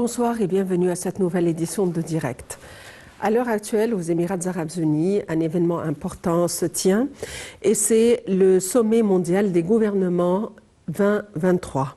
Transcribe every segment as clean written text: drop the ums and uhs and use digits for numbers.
Bonsoir et bienvenue à cette nouvelle édition de Direct. À l'heure actuelle, aux Émirats arabes unis, un événement important se tient et c'est le sommet mondial des gouvernements 2023.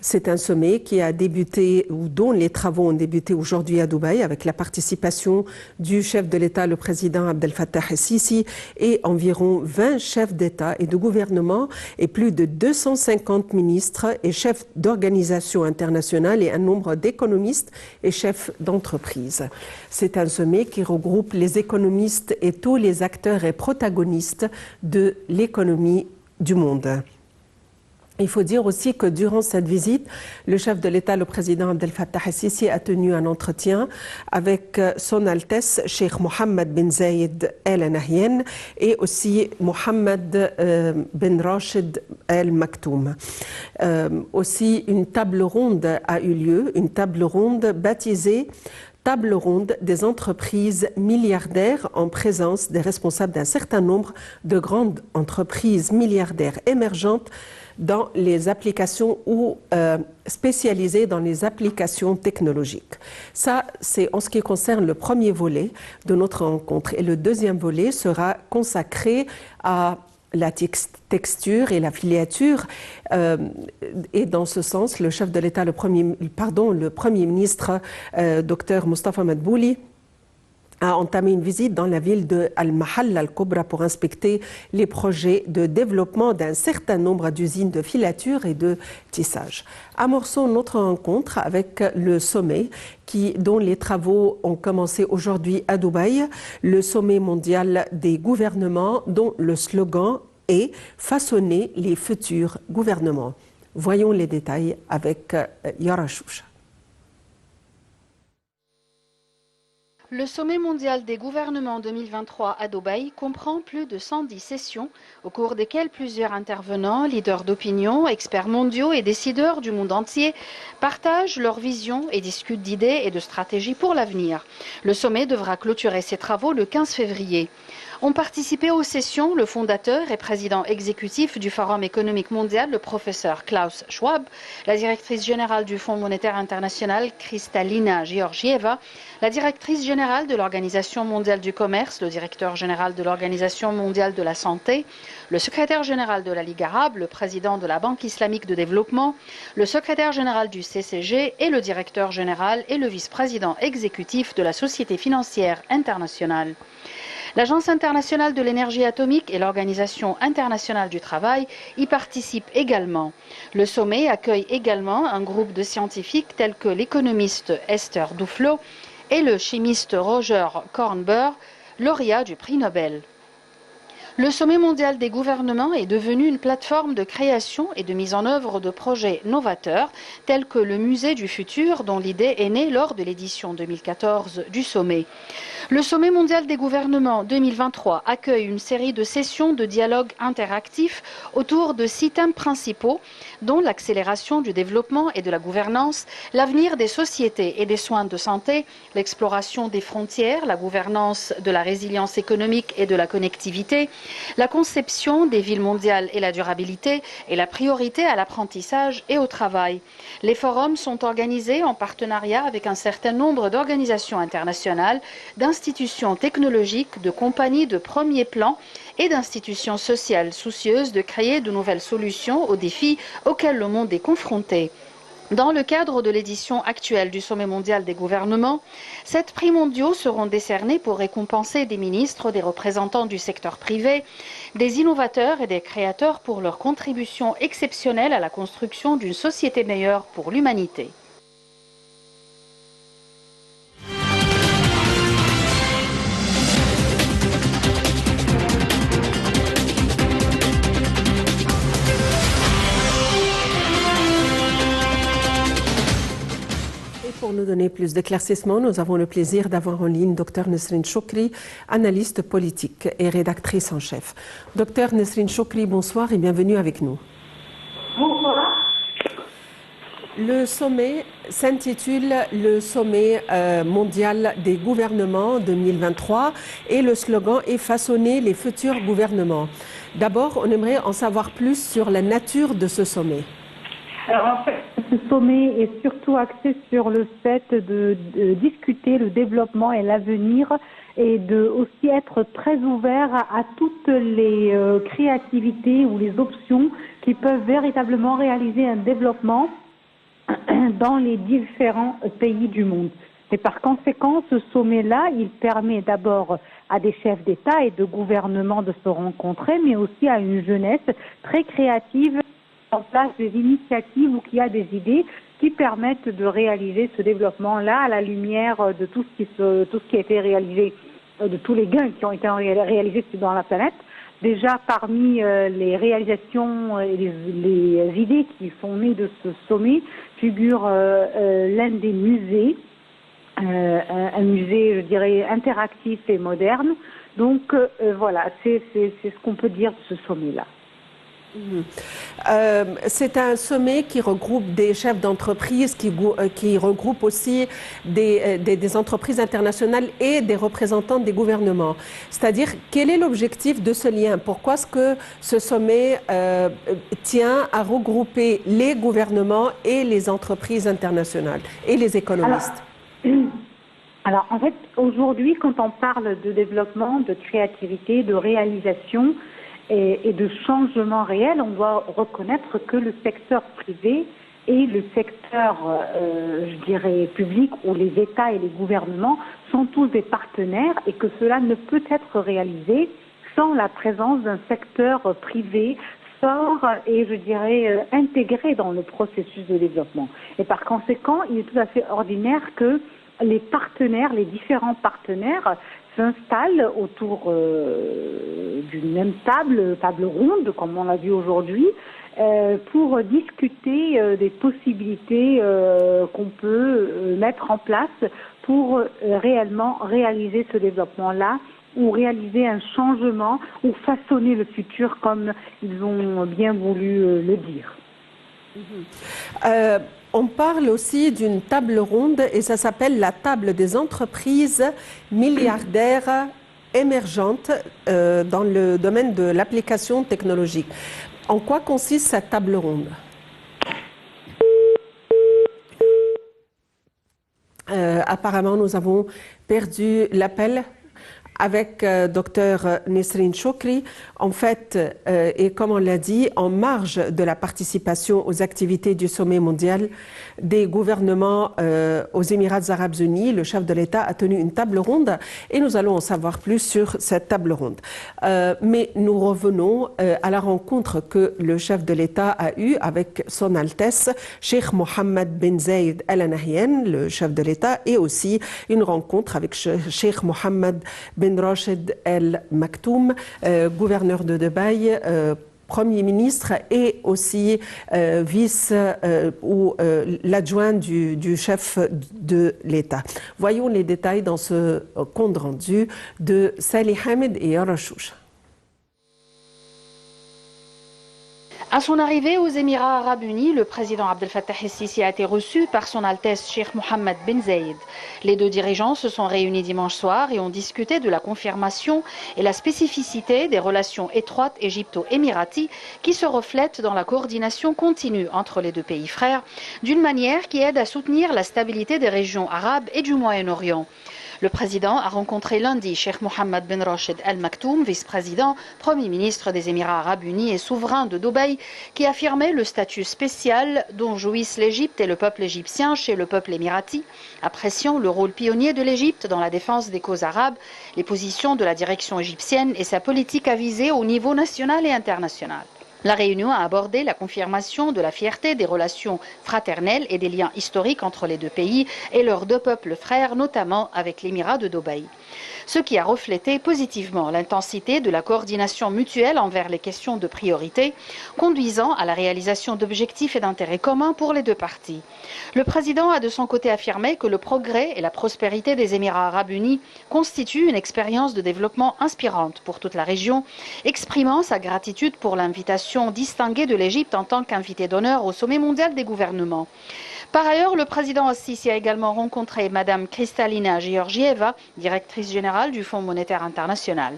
C'est un sommet qui a débuté, ou dont les travaux ont débuté aujourd'hui à Dubaï avec la participation du chef de l'État, le président Abdel Fattah el-Sisi, et environ 20 chefs d'État et de gouvernement et plus de 250 ministres et chefs d'organisations internationales et un nombre d'économistes et chefs d'entreprise. C'est un sommet qui regroupe les économistes et tous les acteurs et protagonistes de l'économie du monde. Il faut dire aussi que durant cette visite, le chef de l'État, le président Abdel Fattah el-Sisi, a tenu un entretien avec Son Altesse Cheikh Mohammed bin Zayed Al Nahyan et aussi Mohammed bin Rashid Al Maktoum. Aussi, une table ronde a eu lieu, une table ronde baptisée Table ronde des entreprises milliardaires en présence des responsables d'un certain nombre de grandes entreprises milliardaires émergentes dans les applications ou spécialisées dans les applications technologiques. Ça, c'est en ce qui concerne le premier volet de notre rencontre. Et le deuxième volet sera consacré à la texture et la filiature. Et dans ce sens, le chef de l'État, le Premier ministre, Dr Mustafa Madbouli, a entamé une visite dans la ville de Al-Mahalla Al-Kubra pour inspecter les projets de développement d'un certain nombre d'usines de filature et de tissage. Amorçons notre rencontre avec le sommet dont les travaux ont commencé aujourd'hui à Dubaï, le sommet mondial des gouvernements dont le slogan est « Façonner les futurs gouvernements ». Voyons les détails avec Yara Choucha. Le sommet mondial des gouvernements 2023 à Dubaï comprend plus de 110 sessions au cours desquelles plusieurs intervenants, leaders d'opinion, experts mondiaux et décideurs du monde entier partagent leurs visions et discutent d'idées et de stratégies pour l'avenir. Le sommet devra clôturer ses travaux le 15 février. Ont participé aux sessions le fondateur et président exécutif du Forum économique mondial, le professeur Klaus Schwab, la directrice générale du Fonds monétaire international, Kristalina Georgieva, la directrice générale de l'Organisation mondiale du commerce, le directeur général de l'Organisation mondiale de la santé, le secrétaire général de la Ligue arabe, le président de la Banque islamique de développement, le secrétaire général du CCG et le directeur général et le vice-président exécutif de la Société financière internationale. L'Agence internationale de l'énergie atomique et l'Organisation internationale du travail y participent également. Le sommet accueille également un groupe de scientifiques tels que l'économiste Esther Duflo et le chimiste Roger Kornberg, lauréat du prix Nobel. Le sommet mondial des gouvernements est devenu une plateforme de création et de mise en œuvre de projets novateurs tels que le musée du futur dont l'idée est née lors de l'édition 2014 du sommet. Le sommet mondial des gouvernements 2023 accueille une série de sessions de dialogue interactif autour de 6 thèmes principaux dont l'accélération du développement et de la gouvernance, l'avenir des sociétés et des soins de santé, l'exploration des frontières, la gouvernance de la résilience économique et de la connectivité, la conception des villes mondiales et la durabilité et la priorité à l'apprentissage et au travail. Les forums sont organisés en partenariat avec un certain nombre d'organisations internationales, d'institutions technologiques, de compagnies de premier plan et d'institutions sociales soucieuses de créer de nouvelles solutions aux défis auxquels le monde est confronté. Dans le cadre de l'édition actuelle du sommet mondial des gouvernements, 7 prix mondiaux seront décernés pour récompenser des ministres, des représentants du secteur privé, des innovateurs et des créateurs pour leur contribution exceptionnelle à la construction d'une société meilleure pour l'humanité. Pour nous donner plus d'éclaircissements, nous avons le plaisir d'avoir en ligne Dr Nesrine Choukri, analyste politique et rédactrice en chef. Dr Nesrine Choukri, bonsoir et bienvenue avec nous. Bonsoir. Le sommet s'intitule le sommet mondial des gouvernements 2023 et le slogan est « Façonner les futurs gouvernements ». D'abord, on aimerait en savoir plus sur la nature de ce sommet. Alors en fait, Ce sommet est surtout axé sur le fait de discuter le développement et l'avenir et de aussi être très ouvert à toutes les créativités ou les options qui peuvent véritablement réaliser un développement dans les différents pays du monde. Et par conséquent, ce sommet-là, il permet d'abord à des chefs d'État et de gouvernement de se rencontrer, mais aussi à une jeunesse très créative en place des initiatives ou qui a des idées qui permettent de réaliser ce développement-là à la lumière de tout ce qui a été réalisé, de tous les gains qui ont été réalisés dans la planète. Déjà, parmi les réalisations et les idées qui sont nées de ce sommet, figure l'un des musées, un musée, je dirais, interactif et moderne. Donc, voilà, c'est ce qu'on peut dire de ce sommet-là. C'est un sommet qui regroupe des chefs d'entreprise, qui regroupe aussi des entreprises internationales et des représentants des gouvernements. C'est-à-dire, quel est l'objectif de ce lien? Pourquoi est-ce que ce sommet tient à regrouper les gouvernements et les entreprises internationales et les économistes? Alors en fait, aujourd'hui, quand on parle de développement, de créativité, de réalisation, et de changement réel, on doit reconnaître que le secteur privé et le secteur, je dirais, public, où les États et les gouvernements sont tous des partenaires et que cela ne peut être réalisé sans la présence d'un secteur privé fort et, je dirais, intégré dans le processus de développement. Et par conséquent, il est tout à fait ordinaire que les partenaires, les différents partenaires, s'installent autour d'une même table ronde, comme on l'a vu aujourd'hui, pour discuter des possibilités qu'on peut mettre en place pour réellement réaliser ce développement-là, ou réaliser un changement, ou façonner le futur comme ils ont bien voulu le dire. On parle aussi d'une table ronde et ça s'appelle la table des entreprises milliardaires émergentes dans le domaine de l'application technologique. En quoi consiste cette table ronde? Apparemment, nous avons perdu l'appel avec Dr Nesrine Chokri. En fait, et comme on l'a dit, en marge de la participation aux activités du sommet mondial des gouvernements aux Émirats arabes unis, le chef de l'État a tenu une table ronde et nous allons en savoir plus sur cette table ronde. Mais nous revenons à la rencontre que le chef de l'État a eue avec son Altesse, Cheikh Mohammed bin Zayed Al Nahyan, le chef de l'État, et aussi une rencontre avec Cheikh Mohammed bin Rashid Al Maktoum, gouverneur de Dubaï, Premier ministre et aussi ou l'adjoint du chef de l'État. Voyons les détails dans ce compte rendu de Salih Hamid et Yara Chouch. À son arrivée aux Émirats arabes unis, le président Abdel Fattah el-Sisi a été reçu par son Altesse Cheikh Mohammed bin Zayed. Les deux dirigeants se sont réunis dimanche soir et ont discuté de la confirmation et la spécificité des relations étroites égypto-émiraties qui se reflètent dans la coordination continue entre les deux pays frères, d'une manière qui aide à soutenir la stabilité des régions arabes et du Moyen-Orient. Le président a rencontré lundi Cheikh Mohammed bin Rashid Al Maktoum, vice-président, Premier ministre des Émirats arabes unis et souverain de Dubaï, qui affirmait le statut spécial dont jouissent l'Égypte et le peuple égyptien chez le peuple émirati, appréciant le rôle pionnier de l'Égypte dans la défense des causes arabes, les positions de la direction égyptienne et sa politique avisée au niveau national et international. La réunion a abordé la confirmation de la fierté des relations fraternelles et des liens historiques entre les deux pays et leurs deux peuples frères, notamment avec l'Émirat de Dubaï. Ce qui a reflété positivement l'intensité de la coordination mutuelle envers les questions de priorité, conduisant à la réalisation d'objectifs et d'intérêts communs pour les deux parties. Le président a de son côté affirmé que le progrès et la prospérité des Émirats arabes unis constituent une expérience de développement inspirante pour toute la région, exprimant sa gratitude pour l'invitation mention distinguée de l'Égypte en tant qu'invité d'honneur au sommet mondial des gouvernements. Par ailleurs, le président Al-Sisi a également rencontré Mme Kristalina Georgieva, directrice générale du Fonds monétaire international.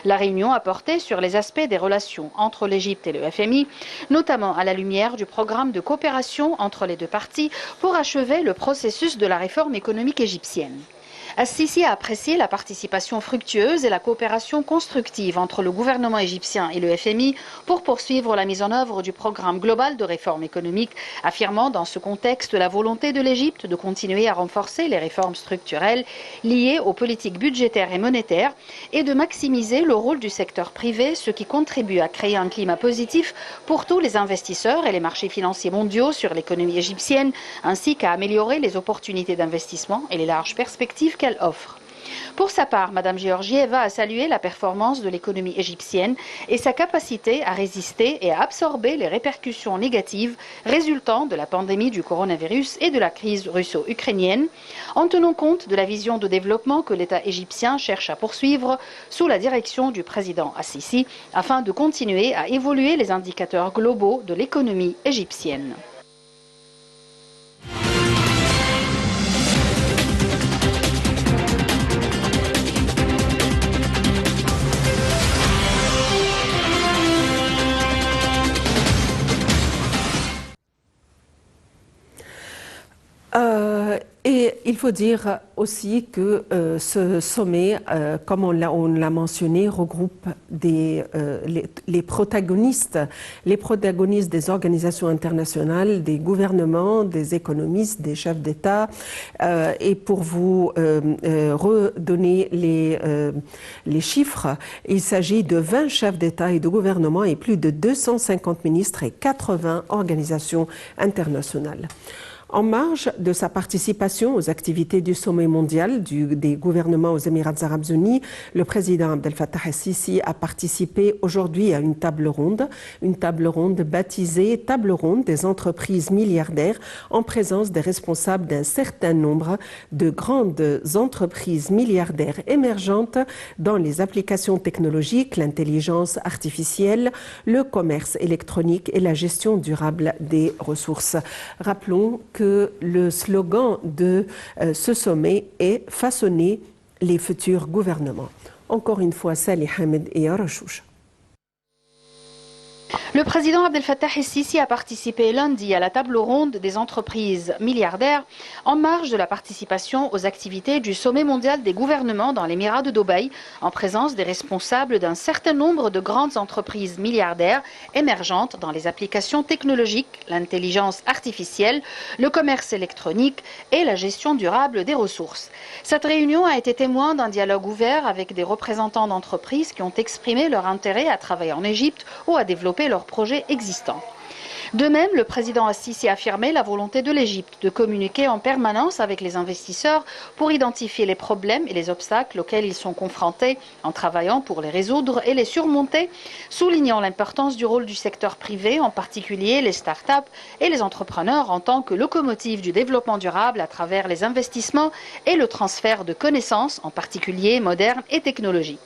La réunion a porté sur les aspects des relations entre l'Égypte et le FMI, notamment à la lumière du programme de coopération entre les deux parties pour achever le processus de la réforme économique égyptienne. Al-Sisi a apprécié la participation fructueuse et la coopération constructive entre le gouvernement égyptien et le FMI pour poursuivre la mise en œuvre du programme global de réforme économique, affirmant dans ce contexte la volonté de l'Égypte de continuer à renforcer les réformes structurelles liées aux politiques budgétaires et monétaires et de maximiser le rôle du secteur privé, ce qui contribue à créer un climat positif pour tous les investisseurs et les marchés financiers mondiaux sur l'économie égyptienne, ainsi qu'à améliorer les opportunités d'investissement et les larges perspectives qu'elle offre. Pour sa part, Mme Georgieva a salué la performance de l'économie égyptienne et sa capacité à résister et à absorber les répercussions négatives résultant de la pandémie du coronavirus et de la crise russo-ukrainienne, en tenant compte de la vision de développement que l'État égyptien cherche à poursuivre sous la direction du président Al-Sisi afin de continuer à évoluer les indicateurs globaux de l'économie égyptienne. Et il faut dire aussi que ce sommet, comme on l'a mentionné, regroupe les protagonistes des organisations internationales, des gouvernements, des économistes, des chefs d'État. Et pour vous redonner les chiffres, il s'agit de 20 chefs d'État et de gouvernement et plus de 250 ministres et 80 organisations internationales. En marge de sa participation aux activités du sommet mondial des gouvernements aux Émirats arabes unis, le président Abdel Fattah el-Sisi a participé aujourd'hui à une table ronde baptisée « Table ronde des entreprises milliardaires » en présence des responsables d'un certain nombre de grandes entreprises milliardaires émergentes dans les applications technologiques, l'intelligence artificielle, le commerce électronique et la gestion durable des ressources. Rappelons que le slogan de ce sommet est « Façonner les futurs gouvernements ». Encore une fois, Salih Hamed et Arachouch. Le président Abdel Fattah el-Sisi a participé lundi à la table ronde des entreprises milliardaires en marge de la participation aux activités du sommet mondial des gouvernements dans l'Émirat de Dubaï, en présence des responsables d'un certain nombre de grandes entreprises milliardaires émergentes dans les applications technologiques, l'intelligence artificielle, le commerce électronique et la gestion durable des ressources. Cette réunion a été témoin d'un dialogue ouvert avec des représentants d'entreprises qui ont exprimé leur intérêt à travailler en Égypte ou à développer leurs projets existants. De même, le président Al-Sisi a affirmé la volonté de l'Égypte de communiquer en permanence avec les investisseurs pour identifier les problèmes et les obstacles auxquels ils sont confrontés en travaillant pour les résoudre et les surmonter, soulignant l'importance du rôle du secteur privé, en particulier les start-up et les entrepreneurs en tant que locomotive du développement durable à travers les investissements et le transfert de connaissances, en particulier modernes et technologiques.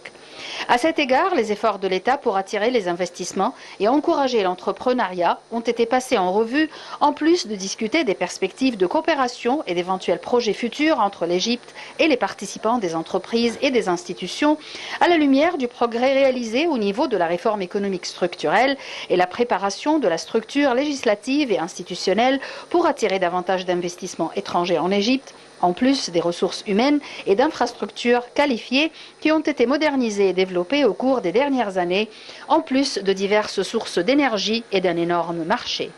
À cet égard, les efforts de l'État pour attirer les investissements et encourager l'entrepreneuriat ont été passés en revue, en plus de discuter des perspectives de coopération et d'éventuels projets futurs entre l'Égypte et les participants des entreprises et des institutions, à la lumière du progrès réalisé au niveau de la réforme économique structurelle et la préparation de la structure législative et institutionnelle pour attirer davantage d'investissements étrangers en Égypte, en plus des ressources humaines et d'infrastructures qualifiées qui ont été modernisées et développées au cours des dernières années, en plus de diverses sources d'énergie et d'un énorme marché.